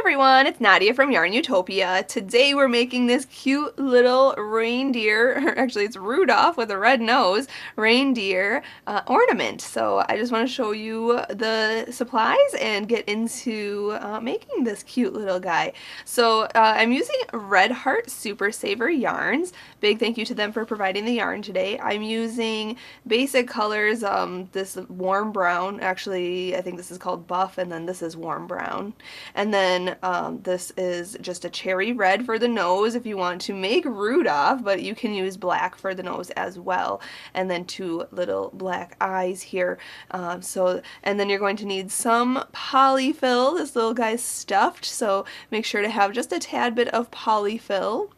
everyone, it's Nadia from YARNutopia. Today we're making this cute little reindeer, or actually it's Rudolph with a red nose, reindeer ornament. So I just want to show you the supplies and get into making this cute little guy. So I'm using Red Heart Super Saver yarns. Big thank you to them for providing the yarn today. I'm using basic colors, this warm brown, actually I think this is called buff, and then this is warm brown. And then this is just a cherry red for the nose if you want to make Rudolph, but you can use black for the nose as well. And then two little black eyes here. And then you're going to need some polyfill. This little guy's stuffed, so make sure to have just a tad bit of polyfill.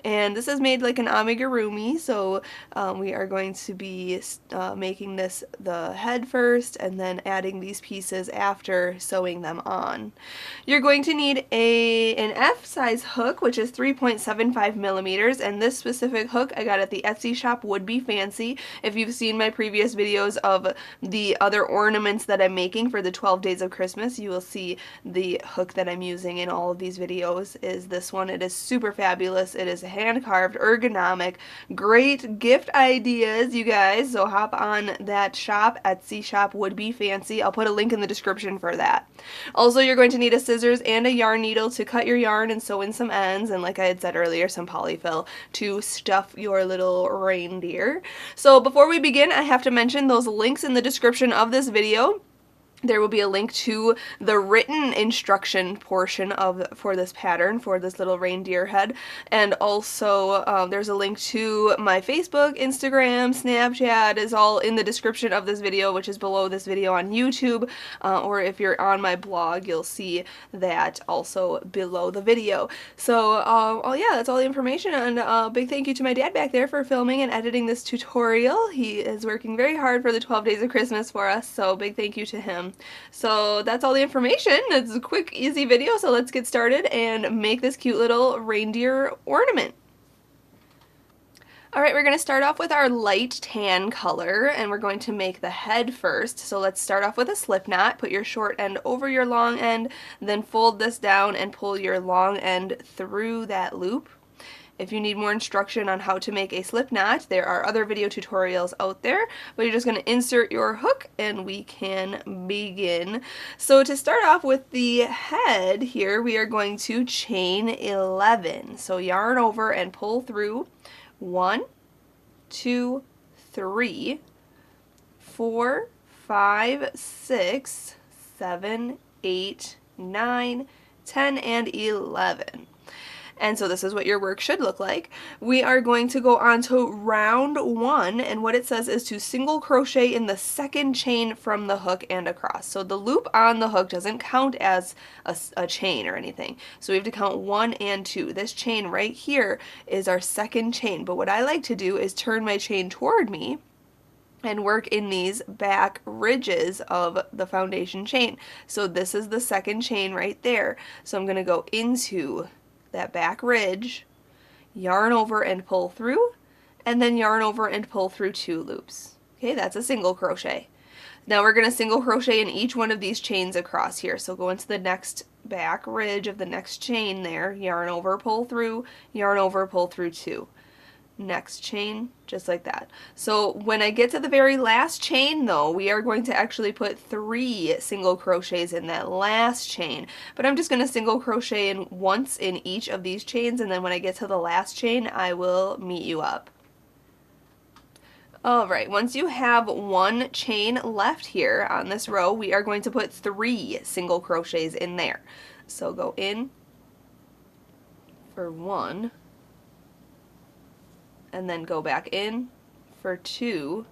And this is made like an amigurumi, so we are going to be making this the head first and then adding these pieces after sewing them on. You're going to need an F size hook, which is 3.75 millimeters, and this specific hook I got at the Etsy shop Would Be Fancy. If you've seen my previous videos of the other ornaments that I'm making for the 12 days of Christmas, you will see the hook that I'm using in all of these videos is this one. It is super fabulous. It is hand-carved, ergonomic, great gift ideas, you guys. So hop on that shop, Etsy shop Would Be Fancy. I'll put a link in the description for that. Also, you're going to need a scissors and a yarn needle to cut your yarn and sew in some ends, and like I had said earlier, some polyfill to stuff your little reindeer. So before we begin, I have to mention those links in the description of this video. There will be a link to the written instruction portion for this pattern, for this little reindeer head, and also there's a link to my Facebook, Instagram, Snapchat is all in the description of this video, which is below this video on YouTube, or if you're on my blog, you'll see that also below the video. So, oh yeah, that's all the information, and big thank you to my dad back there for filming and editing this tutorial. He is working very hard for the 12 days of Christmas for us, so big thank you to him. So that's all the information. It's a quick, easy video, so let's get started and make this cute little reindeer ornament. Alright, we're going to start off with our light tan color, and we're going to make the head first. So let's start off with a slip knot. Put your short end over your long end, then fold this down and pull your long end through that loop. If you need more instruction on how to make a slip knot, there are other video tutorials out there, but you're just going to insert your hook and we can begin. So to start off with the head here, we are going to chain 11. So yarn over and pull through 1, 2, 3, 4, 5, 6, 7, 8, 9, 10, and 11. And so this is what your work should look like. We are going to go on to round 1, and what it says is to single crochet in the second chain from the hook and across. So the loop on the hook doesn't count as a chain or anything. So we have to count 1 and 2. This chain right here is our second chain, but what I like to do is turn my chain toward me and work in these back ridges of the foundation chain. So this is the second chain right there. So I'm going to go into that back ridge, yarn over and pull through, and then yarn over and pull through 2 loops. Okay, that's a single crochet. Now we're going to single crochet in each one of these chains across here. So go into the next back ridge of the next chain there, yarn over, pull through, yarn over, pull through 2. Next chain, just like that. So when I get to the very last chain though, we are going to actually put 3 single crochets in that last chain, but I'm just going to single crochet in once in each of these chains, and then when I get to the last chain I will meet you up. Alright, once you have 1 chain left here on this row, we are going to put 3 single crochets in there. So go in for 1, and then go back in for 2,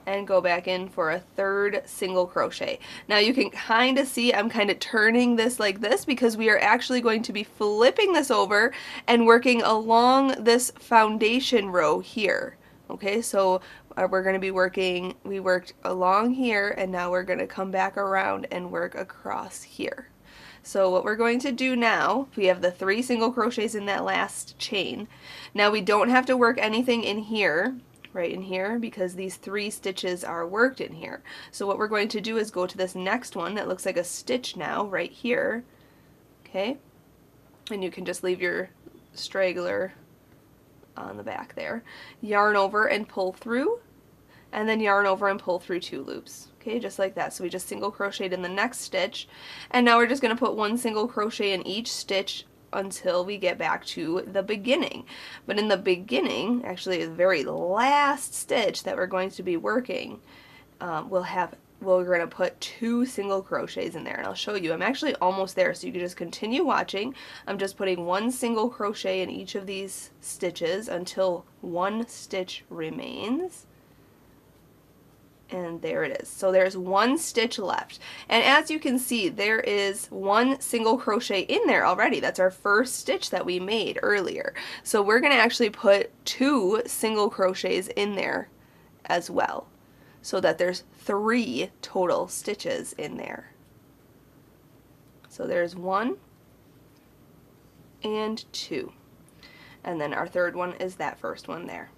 and go back in for a 3rd single crochet. Now you can kind of see I'm kind of turning this like this because we are actually going to be flipping this over and working along this foundation row here. Okay, so we're going to be working, we worked along here, and now we're going to come back around and work across here. So what we're going to do now, we have the 3 single crochets in that last chain. Now we don't have to work anything in here, right in here, because these 3 stitches are worked in here. So what we're going to do is go to this next one that looks like a stitch now, right here. okay? And you can just leave your straggler on the back there. Yarn over and pull through, and then yarn over and pull through 2 loops. Okay, just like that. So we just single crocheted in the next stitch, and now we're just going to put 1 single crochet in each stitch until we get back to the beginning. But in the beginning, actually the very last stitch that we're going to be working, we're going to put 2 single crochets in there, and I'll show you. I'm actually almost there, so you can just continue watching. I'm just putting 1 single crochet in each of these stitches until 1 stitch remains. And there it is. So there's 1 stitch left. And as you can see, there is 1 single crochet in there already. That's our first stitch that we made earlier. So we're going to actually put 2 single crochets in there as well, so that there's 3 total stitches in there. So there's 1 and 2. And then our third one is that first one there.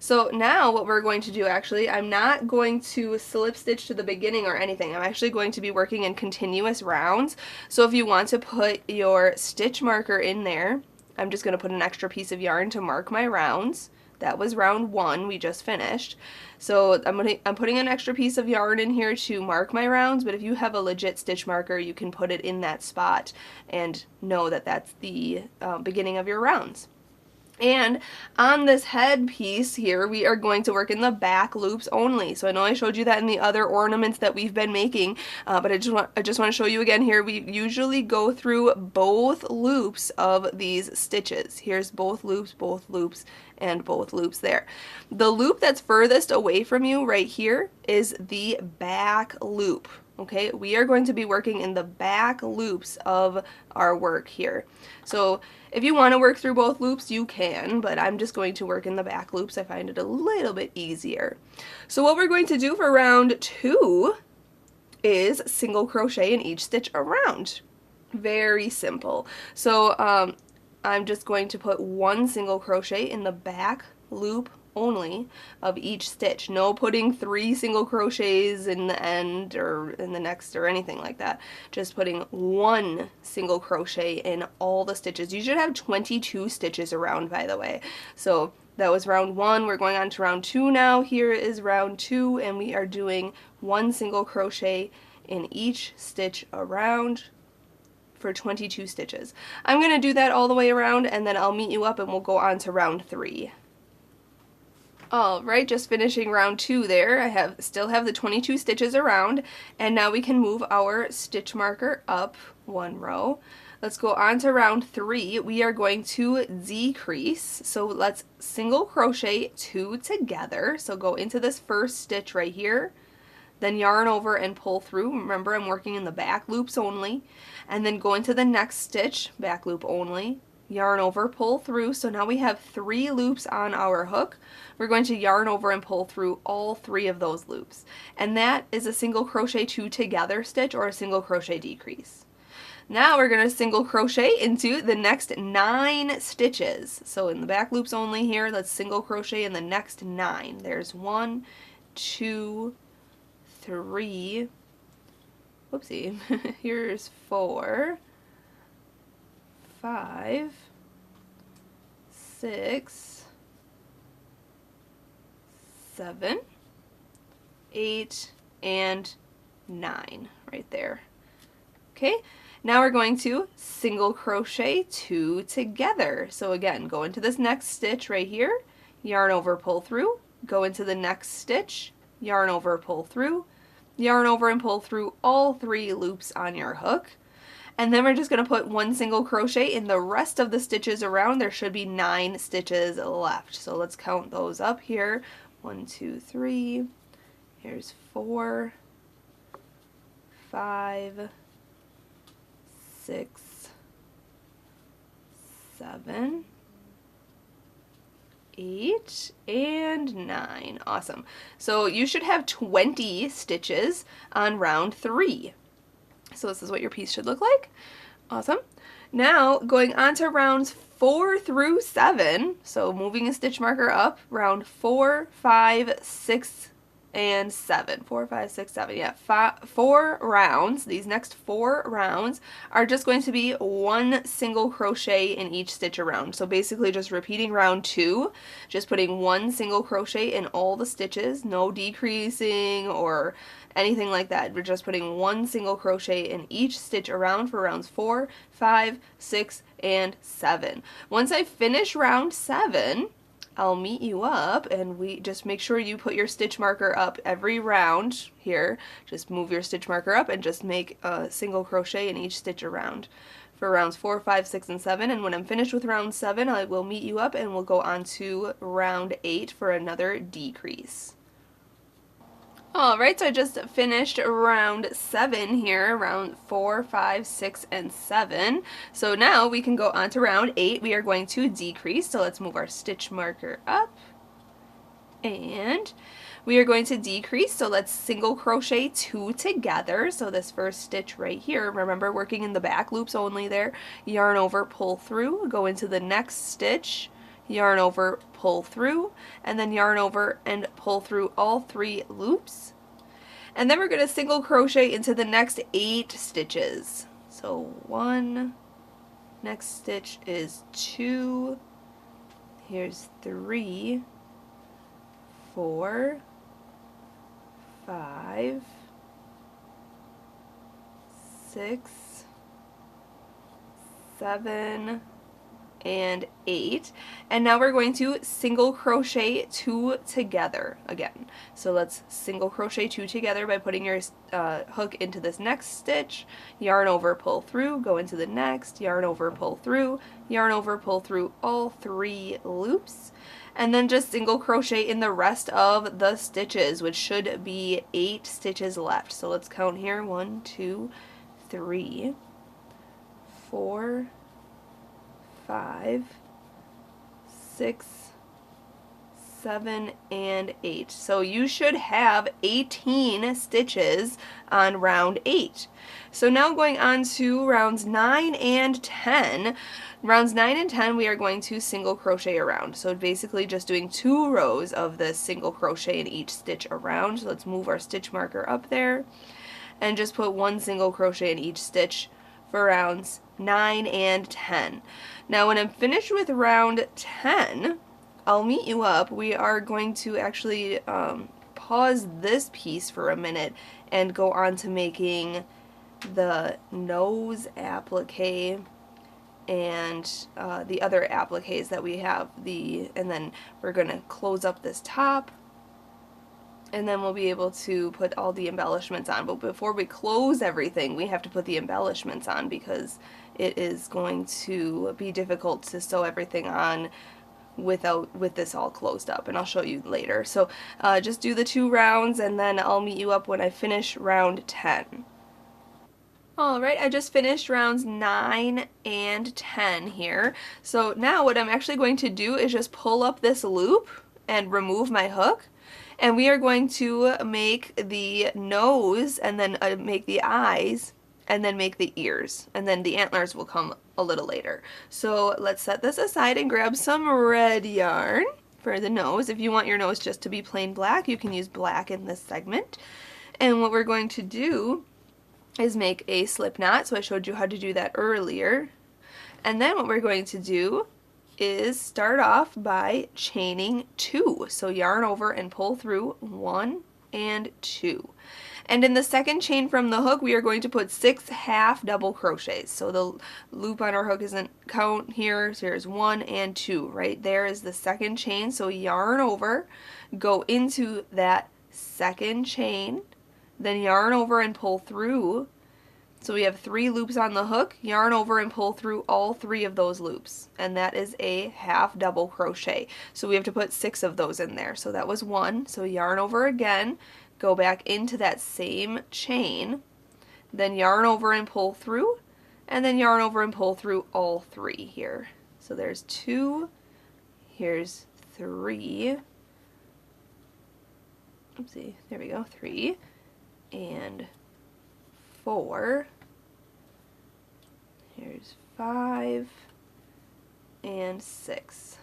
So now what we're going to do, actually, I'm not going to slip stitch to the beginning or anything. I'm actually going to be working in continuous rounds. So if you want to put your stitch marker in there, I'm just going to put an extra piece of yarn to mark my rounds. That was round 1 we just finished. So I'm putting an extra piece of yarn in here to mark my rounds, but if you have a legit stitch marker, you can put it in that spot and know that that's the beginning of your rounds. And on this head piece here, we are going to work in the back loops only. So I know I showed you that in the other ornaments that we've been making, but I just want to show you again here. We usually go through both loops of these stitches. Here's both loops, and both loops there. The loop that's furthest away from you right here is the back loop. Okay, we are going to be working in the back loops of our work here. So if you want to work through both loops, you can, but I'm just going to work in the back loops. I find it a little bit easier. So what we're going to do for round 2 is single crochet in each stitch around. Very simple. So I'm just going to put 1 single crochet in the back loop only of each stitch. No putting 3 single crochets in the end or in the next or anything like that. Just putting 1 single crochet in all the stitches. You should have 22 stitches around, by the way. So that was round 1. We're going on to round 2 now. Here is round 2, and we are doing 1 single crochet in each stitch around for 22 stitches. I'm going to do that all the way around, and then I'll meet you up and we'll go on to round 3. Alright, just finishing round 2 there. I still have the 22 stitches around, and now we can move our stitch marker up 1 row. Let's go on to round 3. We are going to decrease, so let's single crochet 2 together. So go into this first stitch right here, then yarn over and pull through. Remember, I'm working in the back loops only, and then go into the next stitch, back loop only, yarn over, pull through. So now we have 3 loops on our hook. We're going to yarn over and pull through all 3 of those loops, and that is a single crochet 2 together stitch or a single crochet decrease. Now we're going to single crochet into the next 9 stitches. So in the back loops only here, let's single crochet in the next 9. There's 1, 2, 3, whoopsie, here's 4, 5, 6, 7, 8, and 9 right there. Okay, now we're going to single crochet 2 together. So again, go into this next stitch right here, yarn over, pull through, go into the next stitch, yarn over, pull through, yarn over and pull through all 3 loops on your hook. And then we're just going to put 1 single crochet in the rest of the stitches around. There should be 9 stitches left. So let's count those up here. 1, 2, 3. Here's 4, 5, 6, 7, 8, and 9. Awesome. So you should have 20 stitches on round 3. So this is what your piece should look like. Awesome. Now going on to rounds 4 through 7, so moving a stitch marker up, round 4, 5, 6, and 7. 4, 5, 6, 7. Yeah, 4 rounds. These next 4 rounds are just going to be one single crochet in each stitch around. So basically just repeating round 2, just putting one single crochet in all the stitches, no decreasing or anything like that. We're just putting one single crochet in each stitch around for rounds 4, 5, 6, and 7. Once I finish round 7, I'll meet you up, and we just make sure you put your stitch marker up every round here. Just move your stitch marker up and just make a single crochet in each stitch around for rounds 4, 5, 6, and 7. And when I'm finished with round 7, I will meet you up and we'll go on to round 8 for another decrease. Alright, so I just finished round 7 here, round 4, 5, 6, and 7. So now we can go on to round 8. We are going to decrease, so let's move our stitch marker up. And we are going to decrease, so let's single crochet 2 together. So this first stitch right here, remember working in the back loops only there, yarn over, pull through, go into the next stitch, yarn over, pull through, and then yarn over and pull through all 3 loops. And then we're going to single crochet into the next 8 stitches. So 1, next stitch is 2, here's 3, 4, 5, 6, 7, and 8, and now we're going to single crochet 2 together again. So let's single crochet 2 together by putting your hook into this next stitch, yarn over, pull through, go into the next, yarn over, pull through, yarn over, pull through all 3 loops, and then just single crochet in the rest of the stitches, which should be 8 stitches left. So let's count here: 1, 2, 3, 4, 5, 6, 7, and 8. So you should have 18 stitches on round 8. So now going on to rounds 9 and 10. Rounds 9 and 10 we are going to single crochet around. So basically just doing 2 rows of this single crochet in each stitch around. So let's move our stitch marker up there and just put 1 single crochet in each stitch for rounds 9 and 10. Now when I'm finished with round 10, I'll meet you up. We are going to actually pause this piece for a minute and go on to making the nose applique and the other appliques that we have. And then we're going to close up this top, and then we'll be able to put all the embellishments on. But before we close everything, we have to put the embellishments on because it is going to be difficult to sew everything on with this all closed up, and I'll show you later. So just do the 2 rounds, and then I'll meet you up when I finish round 10. Alright, I just finished rounds 9 and 10 here. So now what I'm actually going to do is just pull up this loop and remove my hook. And we are going to make the nose, and then make the eyes, and then make the ears. And then the antlers will come a little later. So let's set this aside and grab some red yarn for the nose. If you want your nose just to be plain black, you can use black in this segment. And what we're going to do is make a slip knot. So I showed you how to do that earlier. And then what we're going to do is start off by chaining 2. So yarn over and pull through 1 and 2. And in the second chain from the hook, we are going to put 6 half double crochets. So the loop on our hook isn't count here. So here's 1 and 2. Right there is the second chain. So yarn over, go into that second chain, then yarn over and pull through. So we have 3 loops on the hook, yarn over and pull through all 3 of those loops, and that is a half double crochet. So we have to put 6 of those in there. So that was 1, so yarn over again, go back into that same chain, then yarn over and pull through, and then yarn over and pull through all 3 here. So there's 2, here's 3, oopsie, there we go, 3, and 4, here's 5, and 6.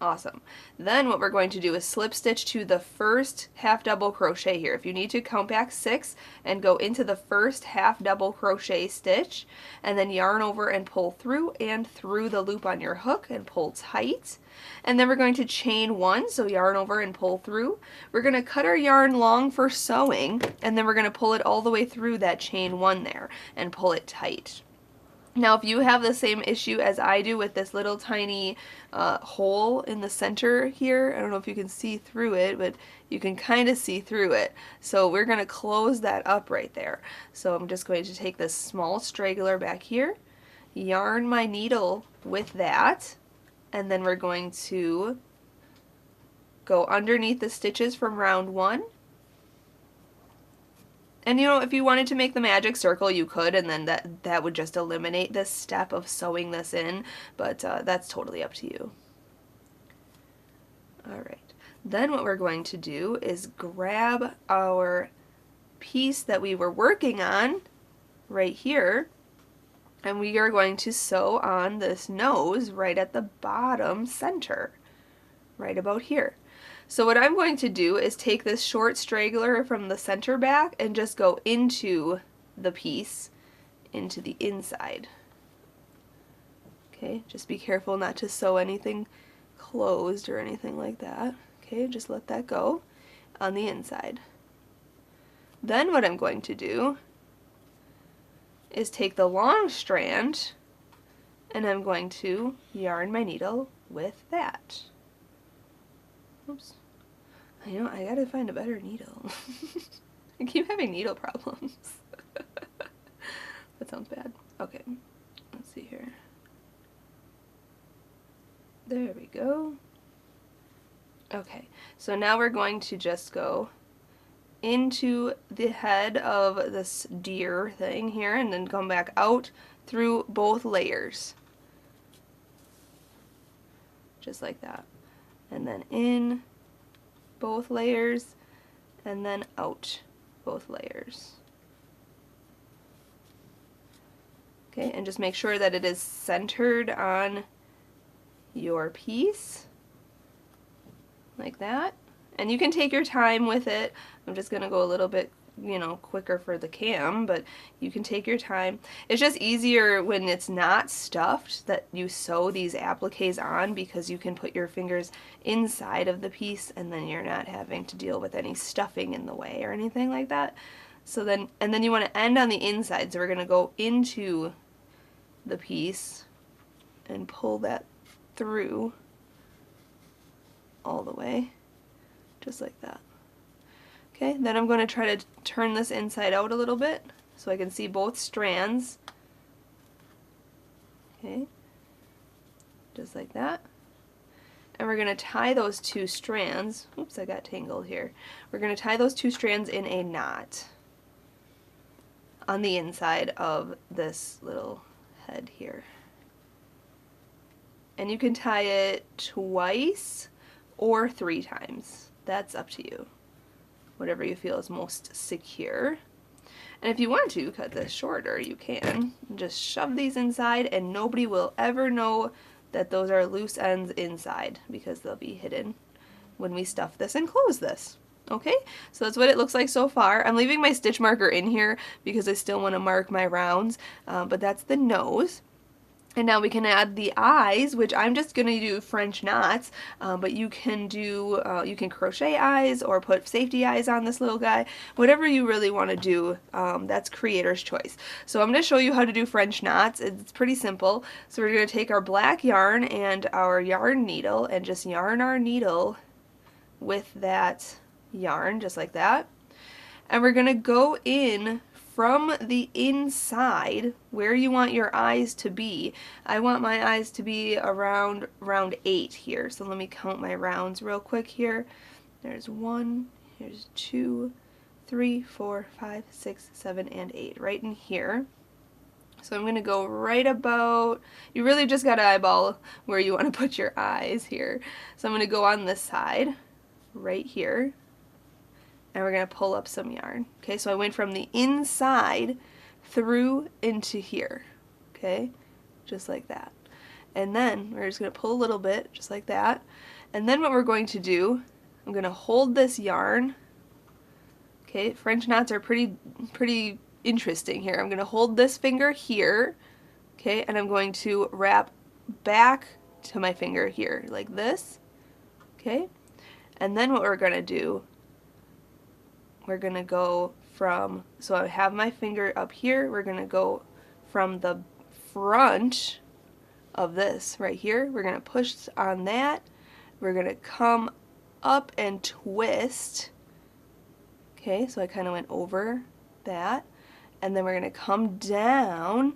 Awesome. Then what we're going to do is slip stitch to the first half double crochet here. If you need to, count back 6 and go into the first half double crochet stitch, and then yarn over and pull through and through the loop on your hook and pull tight. And then we're going to chain 1, so yarn over and pull through. We're going to cut our yarn long for sewing, and then we're going to pull it all the way through that chain 1 there and pull it tight. Now if you have the same issue as I do with this little tiny hole in the center here, I don't know if you can see through it, but you can kind of see through it. So we're going to close that up right there. So I'm just going to take this small straggler back here, yarn my needle with that, and then we're going to go underneath the stitches from round 1. And you know, if you wanted to make the magic circle, you could, and then that would just eliminate this step of sewing this in, but that's totally up to you. Alright, then what we're going to do is grab our piece that we were working on right here, and we are going to sew on this nose right at the bottom center, right about here. So what I'm going to do is take this short straggler from the center back and just go into the piece, into the inside. Okay, just be careful not to sew anything closed or anything like that. Okay, just let that go on the inside. Then what I'm going to do is take the long strand and I'm going to yarn my needle with that. Oops. I gotta find a better needle. I keep having needle problems. That sounds bad. Okay, let's see here. There we go. Okay, so now we're going to just go into the head of this deer thing here and then come back out through both layers. Just like that. And then in both layers, and then out both layers. Okay, and just make sure that it is centered on your piece, like that. And you can take your time with it. I'm just going to go a little bit, you know, quicker for the cam, but you can take your time. It's just easier when it's not stuffed that you sew these appliques on, because you can put your fingers inside of the piece and then you're not having to deal with any stuffing in the way or anything like that. So then, and then you want to end on the inside, so we're going to go into the piece and pull that through all the way, just like that. Okay, then I'm going to try to turn this inside out a little bit so I can see both strands. Okay, just like that. And we're going to tie those 2 strands. Oops, I got tangled here. We're going to tie those 2 strands in a knot on the inside of this little head here. And you can tie it twice or 3 times. That's up to you. Whatever you feel is most secure. And if you want to cut this shorter, you can. Just shove these inside and nobody will ever know that those are loose ends inside, because they'll be hidden when we stuff this and close this. Okay, so that's what it looks like so far. I'm leaving my stitch marker in here because I still want to mark my rounds, but that's the nose. And now we can add the eyes, which I'm just going to do French knots, but you can do, you can crochet eyes or put safety eyes on this little guy. Whatever you really want to do, that's creator's choice. So I'm going to show you how to do French knots. It's pretty simple. So we're going to take our black yarn and our yarn needle and just yarn our needle with that yarn, just like that. And we're going to go in from the inside where you want your eyes to be. I want my eyes to be around round 8 here. So let me count my rounds real quick here. There's 1, here's 2, 3, 4, 5, 6, 7, and 8 right in here. So I'm going to go right about, you really just got to eyeball where you want to put your eyes here. So I'm going to go on this side right here. And we're going to pull up some yarn. Okay, so I went from the inside through into here. Okay, just like that. And then we're just going to pull a little bit, just like that. And then what we're going to do, I'm going to hold this yarn. Okay, French knots are pretty interesting here. I'm going to hold this finger here, okay, and I'm going to wrap back to my finger here, like this, okay? And then what we're going to do, we're going to go from, so I have my finger up here, we're going to go from the front of this right here, we're going to push on that, we're going to come up and twist, okay, so I kind of went over that, and then we're going to come down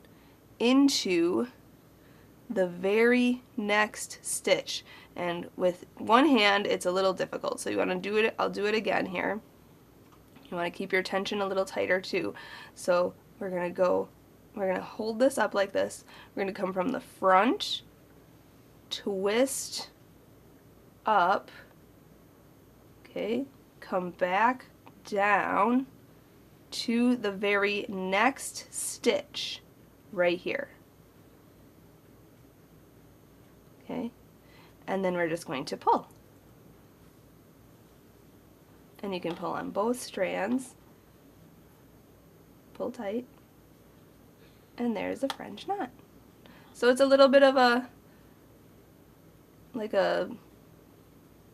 into the very next stitch. And with one hand it's a little difficult, so you want to do it, I'll do it again here. You want to keep your tension a little tighter too. So we're going to hold this up like this. We're going to come from the front, twist up, okay, come back down to the very next stitch right here. Okay, and then we're just going to pull. And you can pull on both strands. Pull tight. And there's a French knot. So it's a little bit of a, like a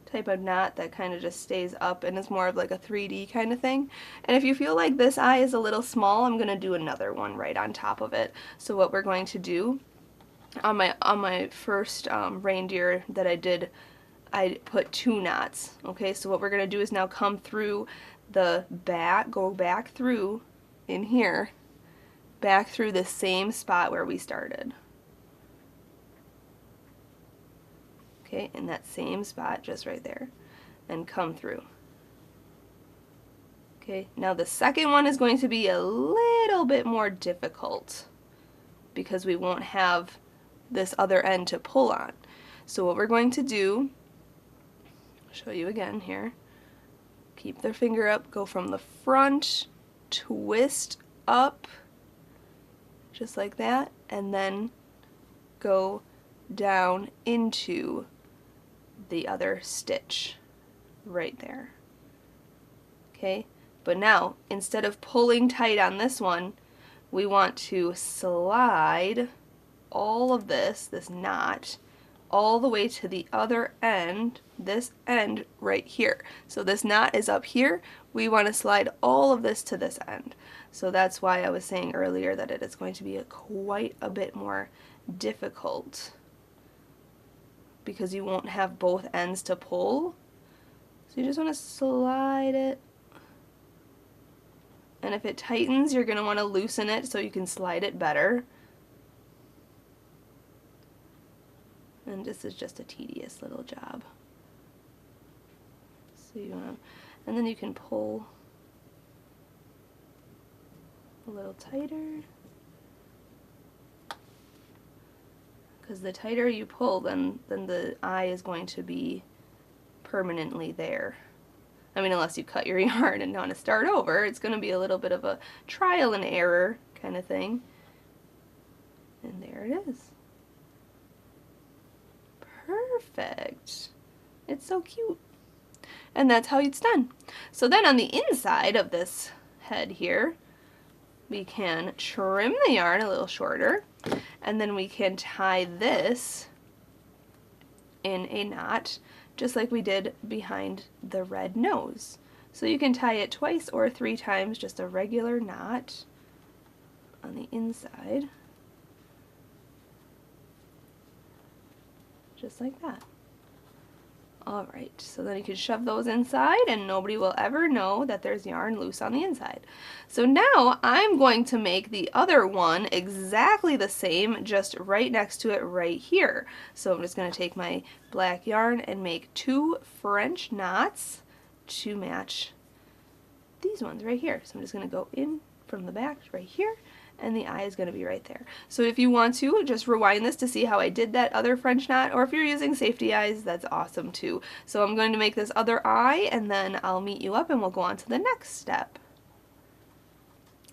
type of knot that kind of just stays up and is more of like a 3D kind of thing. And if you feel like this eye is a little small, I'm going to do another one right on top of it. So what we're going to do, on my first reindeer that I did, I put 2 knots. Okay, so what we're going to do is now come through the back, go back through in here, back through the same spot where we started. Okay, in that same spot just right there, and come through. Okay, now the second one is going to be a little bit more difficult because we won't have this other end to pull on. So what we're going to do, I'll show you again here, keep their finger up, go from the front, twist up, just like that, and then go down into the other stitch right there. Okay, but now instead of pulling tight on this one, we want to slide all of this knot all the way to the other end, this end right here. So this knot is up here, we want to slide all of this to this end. So that's why I was saying earlier that it is going to be quite a bit more difficult, because you won't have both ends to pull. So you just want to slide it, and if it tightens you're going to want to loosen it so you can slide it better. And this is just a tedious little job. So you want to, and then you can pull a little tighter, because the tighter you pull, then the eye is going to be permanently there. I mean, unless you cut your yarn and want to start over, it's going to be a little bit of a trial and error kind of thing. And there it is. Perfect. It's so cute. And that's how it's done. So then on the inside of this head here, we can trim the yarn a little shorter, and then we can tie this in a knot just like we did behind the red nose. So you can tie it twice or 3 times, just a regular knot on the inside, just like that. Alright, so then you can shove those inside and nobody will ever know that there's yarn loose on the inside. So now I'm going to make the other one exactly the same, just right next to it right here. So I'm just going to take my black yarn and make 2 French knots to match these ones right here. So I'm just going to go in from the back right here, and the eye is going to be right there. So if you want to, just rewind this to see how I did that other French knot, or if you're using safety eyes, that's awesome too. So I'm going to make this other eye, and then I'll meet you up and we'll go on to the next step.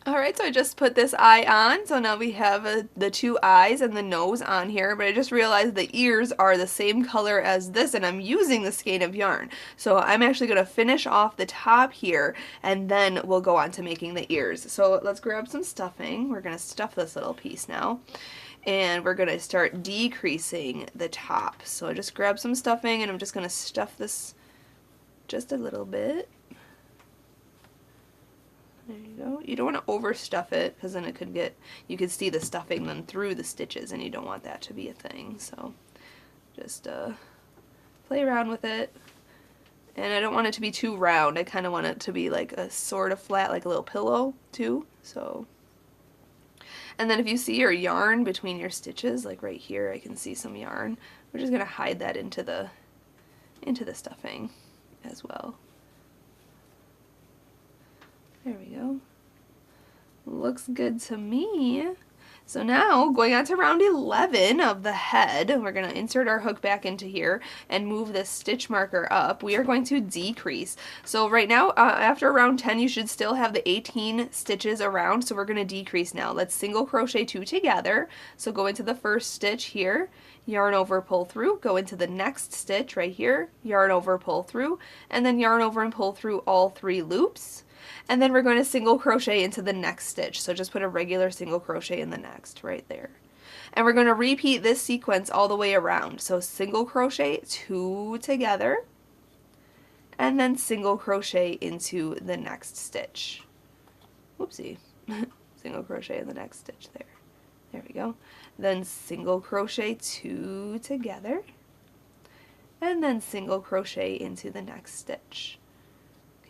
Alright, so I just put this eye on, so now we have the two eyes and the nose on here, but I just realized the ears are the same color as this, and I'm using the skein of yarn. So I'm actually going to finish off the top here, and then we'll go on to making the ears. So let's grab some stuffing. We're going to stuff this little piece now, and we're going to start decreasing the top. So I just grab some stuffing, and I'm just going to stuff this just a little bit. There you go. You don't want to overstuff it because then it could get, you could see the stuffing then through the stitches, and you don't want that to be a thing. So just play around with it. And I don't want it to be too round. I kind of want it to be like a sort of flat, like a little pillow too. So, and then if you see your yarn between your stitches, like right here, I can see some yarn. We're just going to hide that into the stuffing as well. There we go. Looks good to me. So now, going on to round 11 of the head, we're going to insert our hook back into here and move this stitch marker up. We are going to decrease. So right now, after round 10, you should still have the 18 stitches around, so we're going to decrease now. Let's single crochet 2 together. So go into the first stitch here, yarn over, pull through, go into the next stitch right here, yarn over, pull through, and then yarn over and pull through all 3 loops. And then we're going to single crochet into the next stitch. So just put a regular single crochet in the next right there. And we're going to repeat this sequence all the way around. So single crochet 2 together, and then single crochet into the next stitch. Whoopsie. Single crochet in the next stitch there. There we go. Then single crochet 2 together, and then single crochet into the next stitch.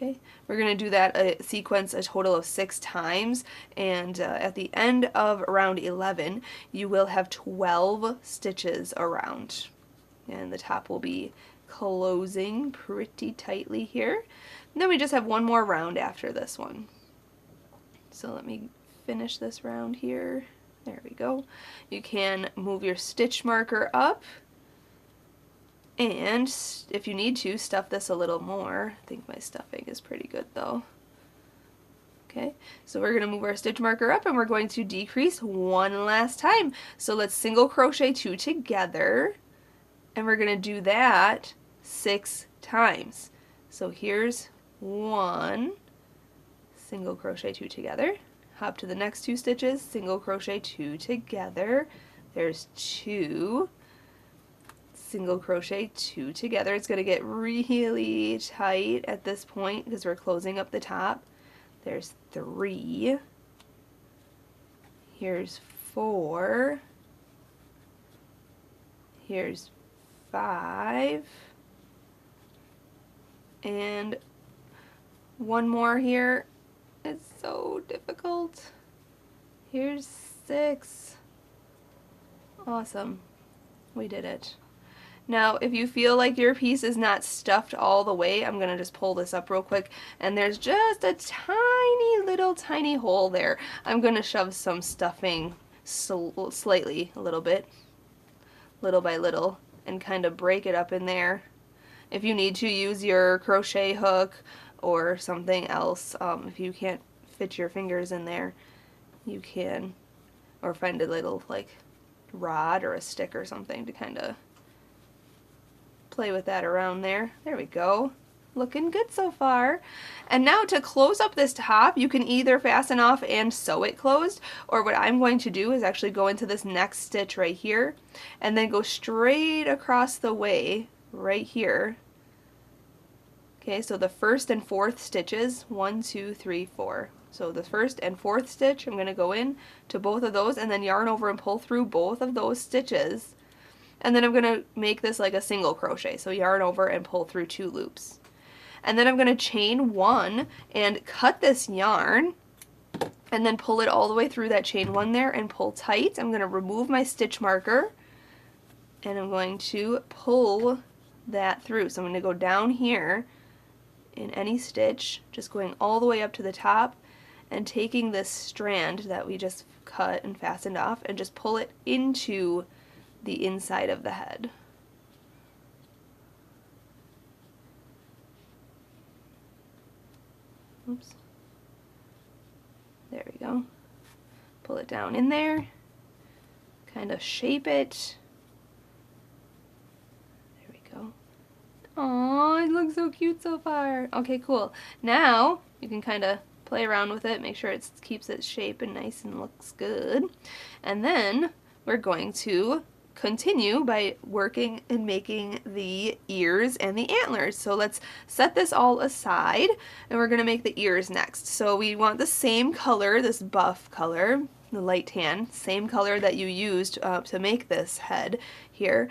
Okay, we're going to do that sequence a total of 6 times, and at the end of round 11 you will have 12 stitches around, and the top will be closing pretty tightly here. And then we just have one more round after this one. So let me finish this round here. There we go. You can move your stitch marker up, and if you need to, stuff this a little more. I think my stuffing is pretty good though. Okay, so we're going to move our stitch marker up, and we're going to decrease one last time. So let's single crochet 2 together, and we're going to do that 6 times. So here's 1, single crochet 2 together, hop to the next 2 stitches, single crochet 2 together, there's 2, single crochet 2 together. It's going to get really tight at this point because we're closing up the top. There's 3. Here's 4. Here's 5. And one more here. It's so difficult. Here's 6. Awesome. We did it. Now, if you feel like your piece is not stuffed all the way, I'm going to just pull this up real quick, and there's just a tiny little tiny hole there. I'm going to shove some stuffing slightly, a little bit, little by little, and kind of break it up in there. If you need to, use your crochet hook or something else. If you can't fit your fingers in there, you can, or find a little like rod or a stick or something to kind of play with that around there. There we go. Looking good so far. And now to close up this top, you can either fasten off and sew it closed, or what I'm going to do is actually go into this next stitch right here and then go straight across the way right here. Okay, so the first and fourth stitches, 1, 2, 3, 4. So the first and fourth stitch, I'm going to go in to both of those and then yarn over and pull through both of those stitches. And then I'm going to make this like a single crochet, so yarn over and pull through 2 loops. And then I'm going to chain 1 and cut this yarn and then pull it all the way through that chain 1 there and pull tight. I'm going to remove my stitch marker and I'm going to pull that through. So I'm going to go down here in any stitch, just going all the way up to the top and taking this strand that we just cut and fastened off and just pull it into the inside of the head. Oops. There we go. Pull it down in there, kind of shape it. There we go. Oh, it looks so cute so far. Okay, cool. Now you can kind of play around with it, make sure it keeps its shape and nice and looks good. And then we're going to continue by working and making the ears and the antlers. So let's set this all aside and we're going to make the ears next. So we want the same color, this buff color, the light tan, same color that you used to make this head here.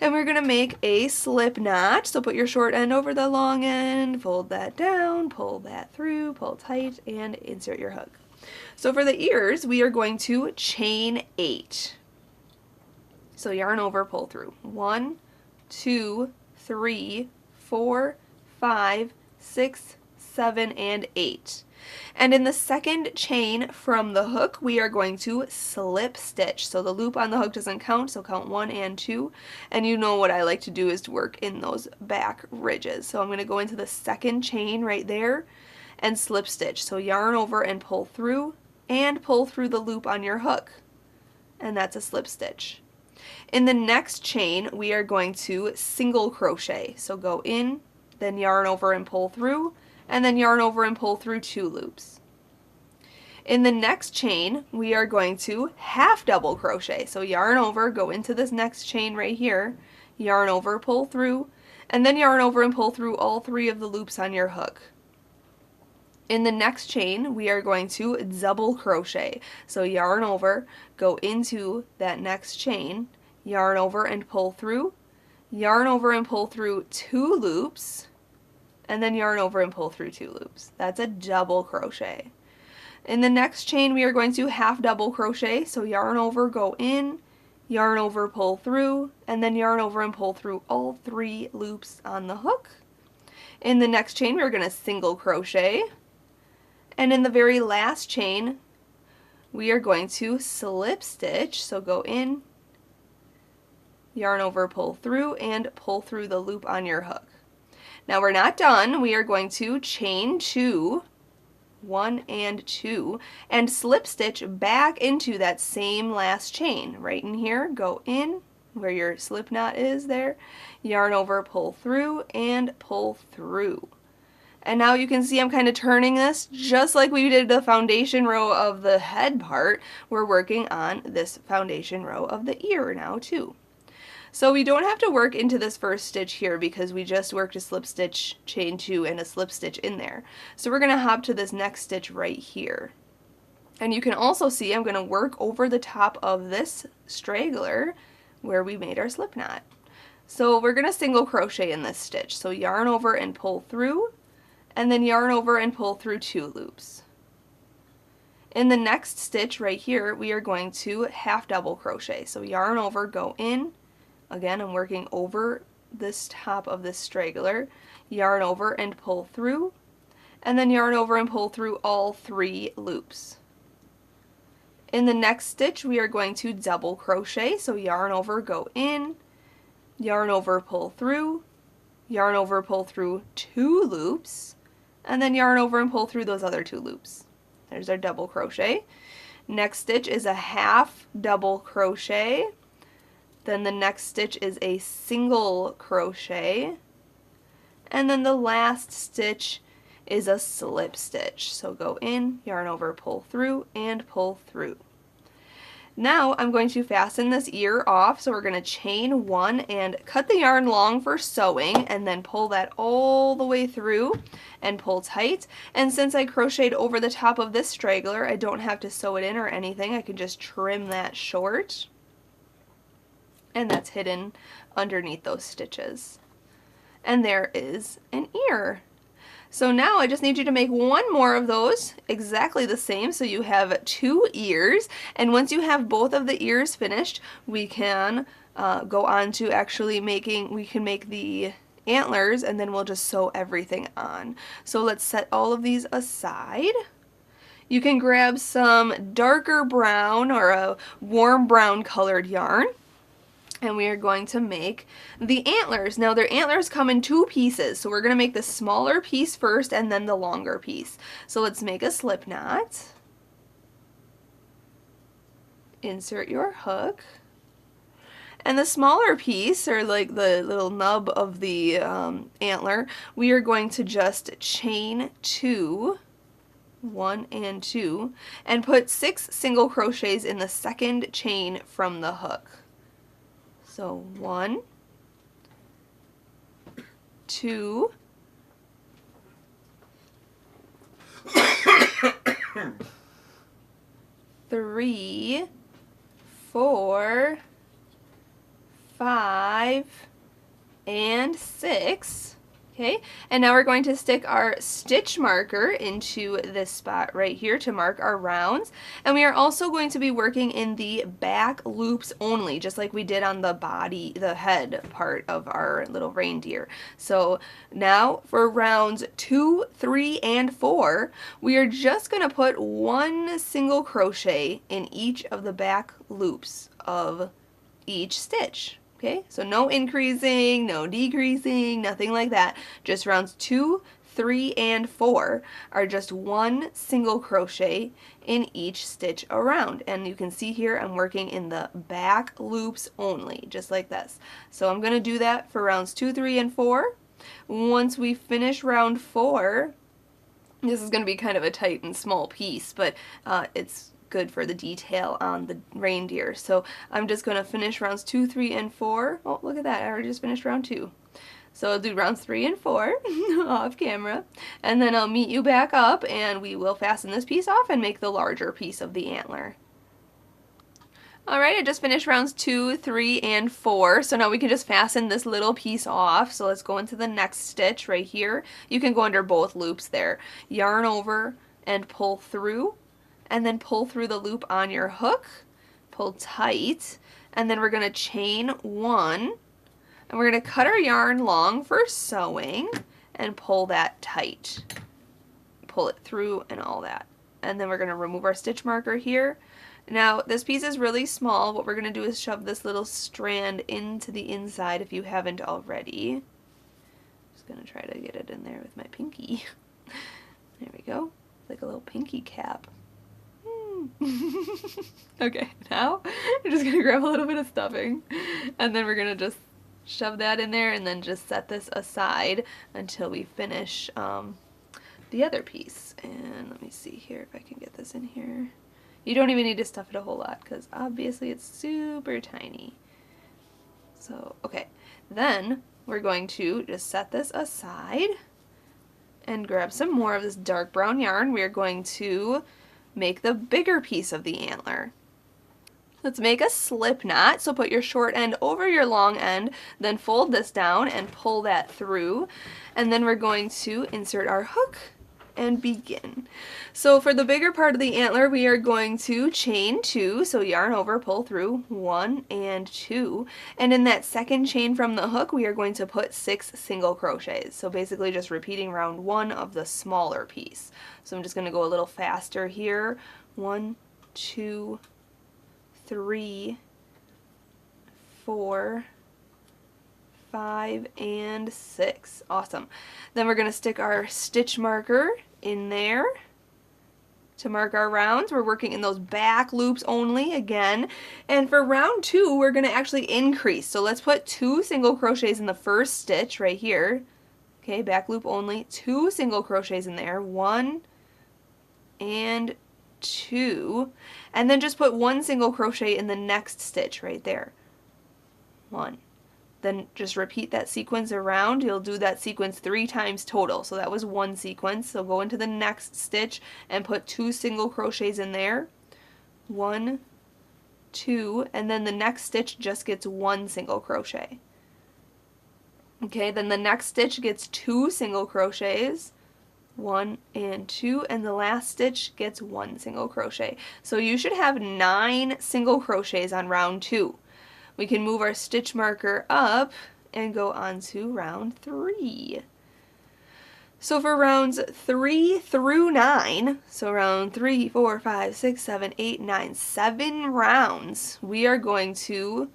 And we're going to make a slip knot. So put your short end over the long end, fold that down, pull that through, pull tight, and insert your hook. So for the ears, we are going to chain 8. So yarn over, pull through. 1, 2, 3, 4, 5, 6, 7, and 8. And in the second chain from the hook, we are going to slip stitch. So the loop on the hook doesn't count, so count 1 and 2. And you know what I like to do is to work in those back ridges. So I'm going to go into the second chain right there and slip stitch. So yarn over and pull through the loop on your hook. And that's a slip stitch. In the next chain, we are going to single crochet. So go in, then yarn over and pull through, and then yarn over and pull through 2 loops. In the next chain, we are going to half double crochet. So yarn over, go into this next chain right here, yarn over, pull through, and then yarn over and pull through all 3 of the loops on your hook. In the next chain, we are going to double crochet. So yarn over, go into that next chain, yarn over and pull through, yarn over and pull through 2 loops, and then yarn over and pull through 2 loops. That's a double crochet. In the next chain, we are going to half double crochet. So yarn over, go in, yarn over, pull through, and then yarn over and pull through all 3 loops on the hook. In the next chain, we're going to single crochet. And in the very last chain, we are going to slip stitch. So go in, yarn over, pull through, and pull through the loop on your hook. Now we're not done. We are going to chain 2, 1 and 2, and slip stitch back into that same last chain. Right in here, go in where your slip knot is there, yarn over, pull through, and pull through. And now you can see I'm kind of turning this just like we did the foundation row of the head part. We're working on this foundation row of the ear now too. So we don't have to work into this first stitch here because we just worked a slip stitch, chain 2, and a slip stitch in there. So we're going to hop to this next stitch right here. And you can also see I'm going to work over the top of this straggler where we made our slip knot. So we're going to single crochet in this stitch. So yarn over and pull through, and then yarn over and pull through 2 loops. In the next stitch right here, we are going to half double crochet. So yarn over, go in. Again, I'm working over this top of this straggler, yarn over and pull through, and then yarn over and pull through all 3 loops. In the next stitch, we are going to double crochet, so yarn over, go in, yarn over, pull through, yarn over, pull through 2 loops, and then yarn over and pull through those other 2 loops. There's our double crochet. Next stitch is a half double crochet. Then the next stitch is a single crochet, and then the last stitch is a slip stitch. So go in, yarn over, pull through, and pull through. Now I'm going to fasten this ear off, so we're going to chain 1 and cut the yarn long for sewing, and then pull that all the way through and pull tight. And since I crocheted over the top of this straggler, I don't have to sew it in or anything. I can just trim that short. And that's hidden underneath those stitches. And there is an ear. So now I just need you to make 1 more of those, exactly the same, so you have 2 ears. And once you have both of the ears finished, we can go on to actually we can make the antlers, and then we'll just sew everything on. So let's set all of these aside. You can grab some darker brown or a warm brown colored yarn. And we are going to make the antlers. Now their antlers come in 2 pieces, so we're going to make the smaller piece first and then the longer piece. So let's make a slip knot. insert your hook. And the smaller piece, or like the little nub of the antler, we are going to just chain 2, 1 and 2, and put 6 single crochets in the second chain from the hook. So 1, 2, 3, 4, 5, and 6. Okay, and now we're going to stick our stitch marker into this spot right here to mark our rounds. And we are also going to be working in the back loops only, just like we did on the body, the head part of our little reindeer. So now for rounds 2, 3, and 4, we are just going to put 1 single crochet in each of the back loops of each stitch. Okay, so no increasing, no decreasing, nothing like that. Just rounds 2, 3, and 4 are just 1 single crochet in each stitch around. And you can see here I'm working in the back loops only, just like this. So I'm going to do that for rounds 2, 3, and 4. Once we finish round 4, this is going to be kind of a tight and small piece, but it's good for the detail on the reindeer. So I'm just going to finish rounds 2, 3, and 4. Oh, look at that. I already just finished round 2. So I'll do rounds 3 and 4 off camera, and then I'll meet you back up and we will fasten this piece off and make the larger piece of the antler. Alright, I just finished rounds 2, 3, and 4, so now we can just fasten this little piece off. So let's go into the next stitch right here. You can go under both loops there. Yarn over and pull through, and then pull through the loop on your hook, pull tight, and then we're going to chain 1, and we're going to cut our yarn long for sewing and pull that tight. Pull it through and all that. And then we're going to remove our stitch marker here. Now this piece is really small. What we're going to do is shove this little strand into the inside if you haven't already. Just going to try to get it in there with my pinky. There we go. Like a little pinky cap. Okay, now we're just going to grab a little bit of stuffing and then we're going to just shove that in there and then just set this aside until we finish the other piece. And let me see here if I can get this in here. You don't even need to stuff it a whole lot because obviously it's super tiny. So, okay, then we're going to just set this aside and grab some more of this dark brown yarn. We are going to make the bigger piece of the antler. Let's make a slip knot. So put your short end over your long end, then fold this down and pull that through. And then we're going to insert our hook and begin. So for the bigger part of the antler, we are going to chain 2, so yarn over, pull through 1 and 2, and in that second chain from the hook we are going to put 6 single crochets. So basically just repeating round 1 of the smaller piece. So I'm just going to go a little faster here. 1, 2, 3, 4, 5, and 6. Awesome. Then we're going to stick our stitch marker in there to mark our rounds. We're working in those back loops only again. And for round 2, we're going to actually increase. So let's put 2 single crochets in the first stitch right here. Okay, back loop only. 2 single crochets in there. 1 and 2. And then just put 1 single crochet in the next stitch right there. 1. Then just repeat that sequence around. You'll do that sequence 3 times total. So that was 1 sequence. So go into the next stitch and put 2 single crochets in there. 1, 2, and then the next stitch just gets 1 single crochet. Okay, then the next stitch gets 2 single crochets. 1 and 2, and the last stitch gets 1 single crochet. So you should have 9 single crochets on round 2. We can move our stitch marker up and go on to round 3. So for rounds 3 through 9, so round 3, 4, 5, 6, 7, 8, 9, 7 rounds, we are going to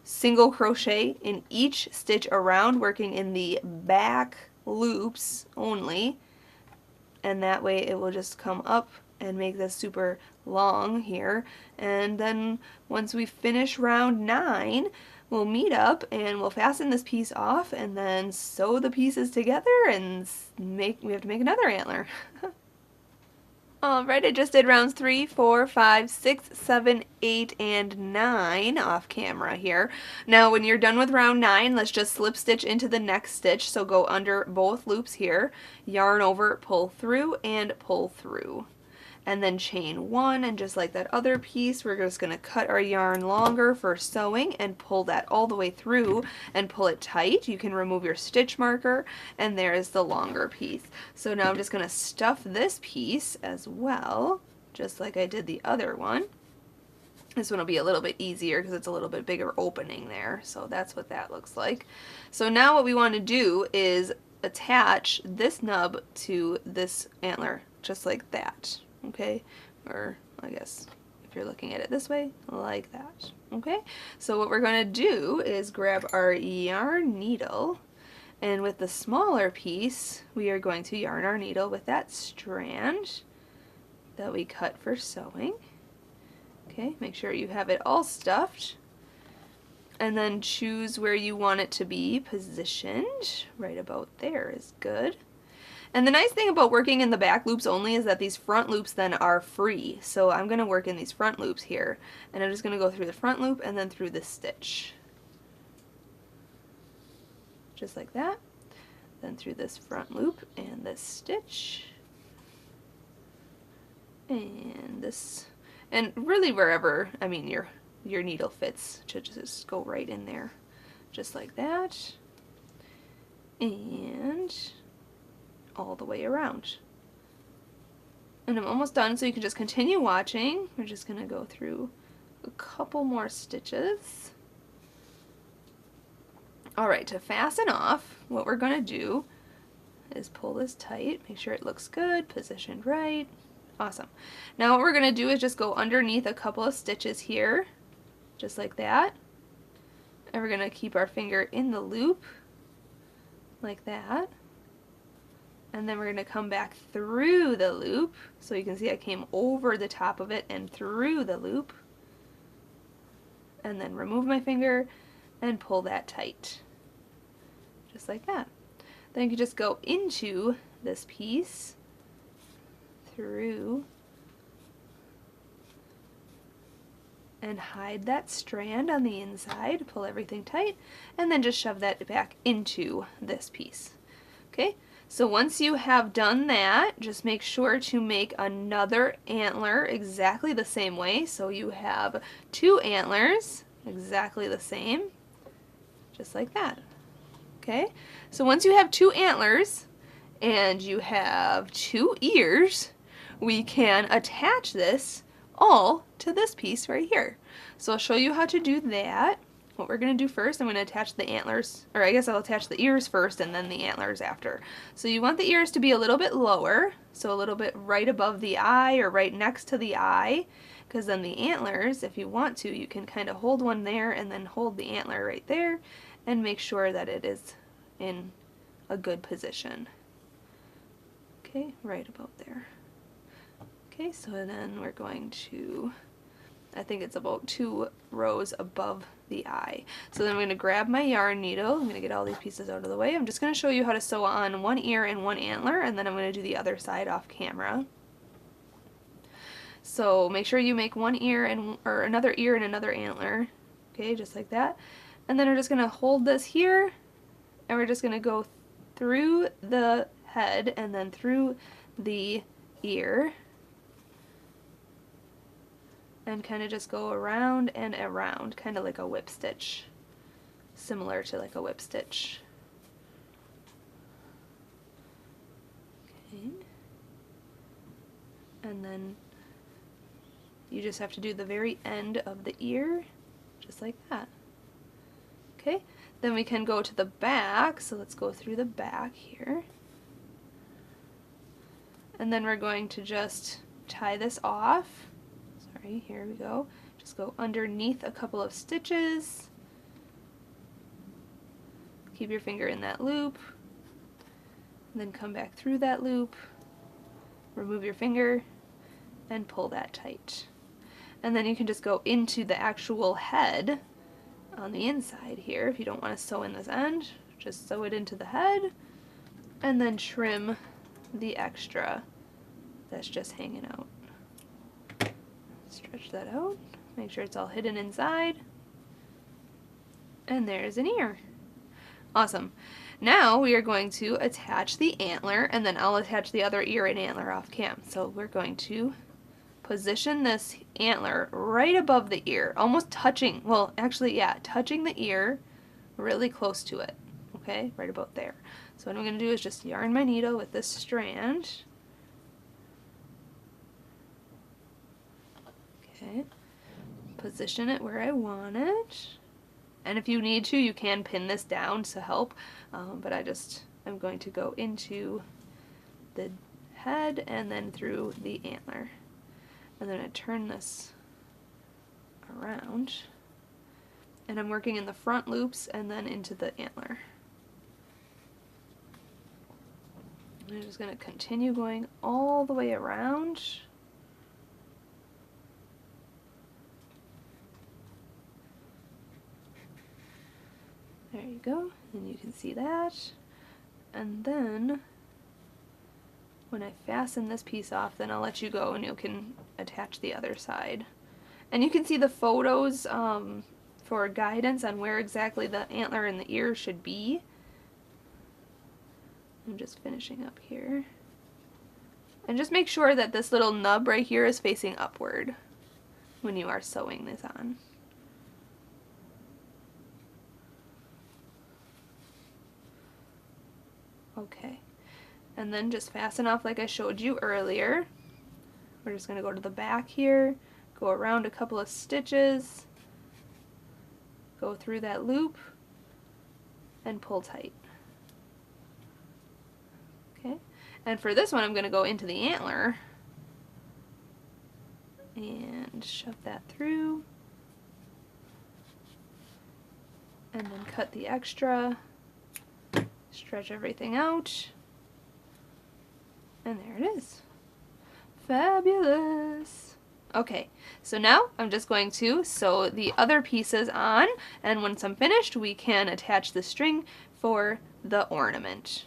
single crochet in each stitch around, working in the back loops only. and that way it will just come up and make this super long here. And then once we finish round 9, we'll meet up and we'll fasten this piece off and then sew the pieces together and we have to make another antler. Alright, I just did rounds 3, 4, 5, 6, 7, 8, and 9 off camera here. Now when you're done with round 9, let's just slip stitch into the next stitch. So go under both loops here, yarn over, pull through, and pull through. And then chain 1, and just like that other piece, we're just going to cut our yarn longer for sewing and pull that all the way through and pull it tight. You can remove your stitch marker, and there's the longer piece. So now I'm just going to stuff this piece as well, just like I did the other one. This one will be a little bit easier because it's a little bit bigger opening there. So that's what that looks like. So now what we want to do is attach this nub to this antler, just like that. Okay, or I guess if you're looking at it this way, like that. Okay, so what we're going to do is grab our yarn needle, and with the smaller piece we are going to yarn our needle with that strand that we cut for sewing. Okay, make sure you have it all stuffed, and then choose where you want it to be positioned. Right about there is good. And the nice thing about working in the back loops only is that these front loops then are free. So I'm going to work in these front loops here, and I'm just going to go through the front loop and then through this stitch. Just like that. Then through this front loop and this stitch. And this. And really wherever, I mean, your needle fits, should just go right in there. Just like that. And all the way around. And I'm almost done, so you can just continue watching. We're just going to go through a couple more stitches. Alright, to fasten off, what we're going to do is pull this tight, make sure it looks good, positioned right. Awesome. Now what we're going to do is just go underneath a couple of stitches here, just like that. And we're going to keep our finger in the loop, like that. And then we're going to come back through the loop, so you can see I came over the top of it and through the loop. And then remove my finger and pull that tight. Just like that. Then you can just go into this piece, through, and hide that strand on the inside, pull everything tight, and then just shove that back into this piece. Okay? So once you have done that, just make sure to make another antler exactly the same way. So you have 2 antlers, exactly the same, just like that. Okay? So once you have 2 antlers and you have 2 ears, we can attach this all to this piece right here. So I'll show you how to do that. What we're going to do first, I'm going to attach the antlers, or I guess I'll attach the ears first and then the antlers after. So you want the ears to be a little bit lower, so a little bit right above the eye or right next to the eye, because then the antlers, if you want to, you can kind of hold one there and then hold the antler right there and make sure that it is in a good position. Okay, right about there. Okay, so then we're going to, I think it's about 2 rows above the eye. So then I'm going to grab my yarn needle. I'm going to get all these pieces out of the way. I'm just going to show you how to sew on 1 ear and 1 antler, and then I'm going to do the other side off camera. So make sure you make 1 ear and or another ear and another antler. Okay, just like that. And then we're just going to hold this here, and we're just going to go through the head and then through the ear. And kind of just go around and around, kind of like a whip stitch, similar to like a whip stitch. Okay. And then you just have to do the very end of the ear, just like that. Okay, then we can go to the back, so let's go through the back here. And then we're going to just tie this off. Here we go. Just go underneath a couple of stitches. Keep your finger in that loop. And then come back through that loop. remove your finger and pull that tight. And then you can just go into the actual head on the inside here. If you don't want to sew in this end, just sew it into the head and then trim the extra that's just hanging out. Stretch that out, make sure it's all hidden inside, and there's an ear. Awesome. Now we are going to attach the antler, and then I'll attach the other ear and antler off cam. So we're going to position this antler right above the ear, almost touching, well actually yeah, touching the ear really close to it, okay, right about there. So what I'm going to do is just yarn my needle with this strand. Okay, position it where I want it. And if you need to, you can pin this down to help, but I'm going to go into the head and then through the antler. And then I turn this around, and I'm working in the front loops and then into the antler. I'm just going to continue going all the way around. There you go, and you can see that. And then when I fasten this piece off, then I'll let you go and you can attach the other side. And you can see the photos for guidance on where exactly the antler and the ear should be. I'm just finishing up here. And just make sure that this little nub right here is facing upward when you are sewing this on. Okay, and then just fasten off like I showed you earlier. We're just going to go to the back here, go around a couple of stitches, go through that loop, and pull tight. Okay, and for this one I'm going to go into the antler and shove that through, and then cut the extra. Stretch everything out, and there it is. Fabulous! Okay, so now I'm just going to sew the other pieces on, and once I'm finished we can attach the string for the ornament.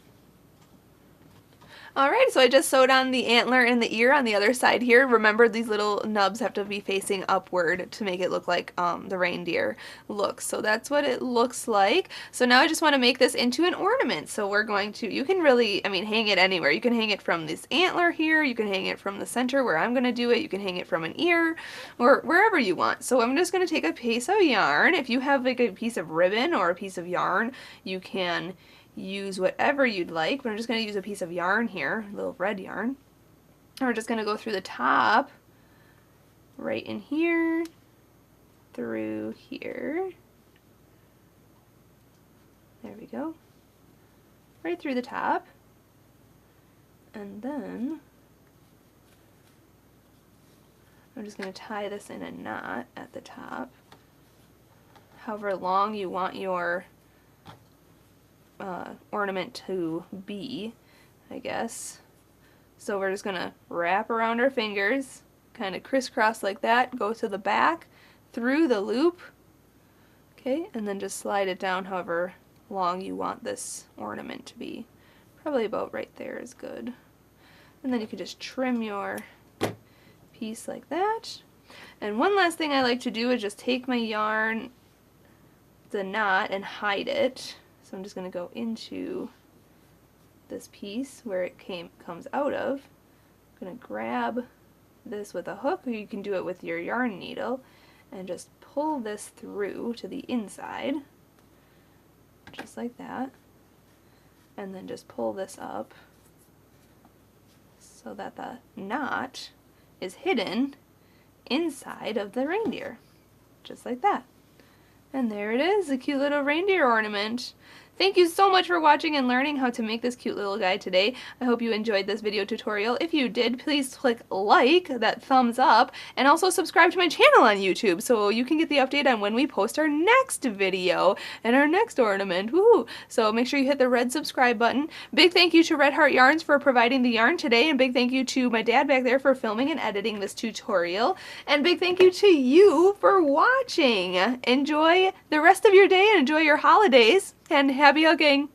Alright, so I just sewed on the antler and the ear on the other side here. Remember, these little nubs have to be facing upward to make it look like the reindeer looks. So that's what it looks like. So now I just want to make this into an ornament. So we're going to, you can really, I mean, hang it anywhere. You can hang it from this antler here, you can hang it from the center where I'm going to do it, you can hang it from an ear, or wherever you want. So I'm just going to take a piece of yarn. If you have like a piece of ribbon or a piece of yarn, you can use whatever you'd like, but I'm just going to use a piece of yarn here, a little red yarn. And we're just going to go through the top, right in here, through here. There we go. Right through the top. And then I'm just going to tie this in a knot at the top. However long you want your ornament to be, I guess. So we're just gonna wrap around our fingers, kind of crisscross like that, go to the back, through the loop, okay, and then just slide it down however long you want this ornament to be. Probably about right there is good. And then you can just trim your piece like that. And one last thing I like to do is just take my yarn, the knot, and hide it. So I'm just going to go into this piece where it comes out of. I'm going to grab this with a hook, or you can do it with your yarn needle, and just pull this through to the inside, just like that, and then just pull this up so that the knot is hidden inside of the reindeer, just like that. And there it is, a cute little reindeer ornament. Thank you so much for watching and learning how to make this cute little guy today. I hope you enjoyed this video tutorial. If you did, please click like, that thumbs up, and also subscribe to my channel on YouTube so you can get the update on when we post our next video and our next ornament. Woohoo! So make sure you hit the red subscribe button. Big thank you to Red Heart Yarns for providing the yarn today, and big thank you to my dad back there for filming and editing this tutorial. And big thank you to you for watching. Enjoy the rest of your day and enjoy your holidays. And happy hooking!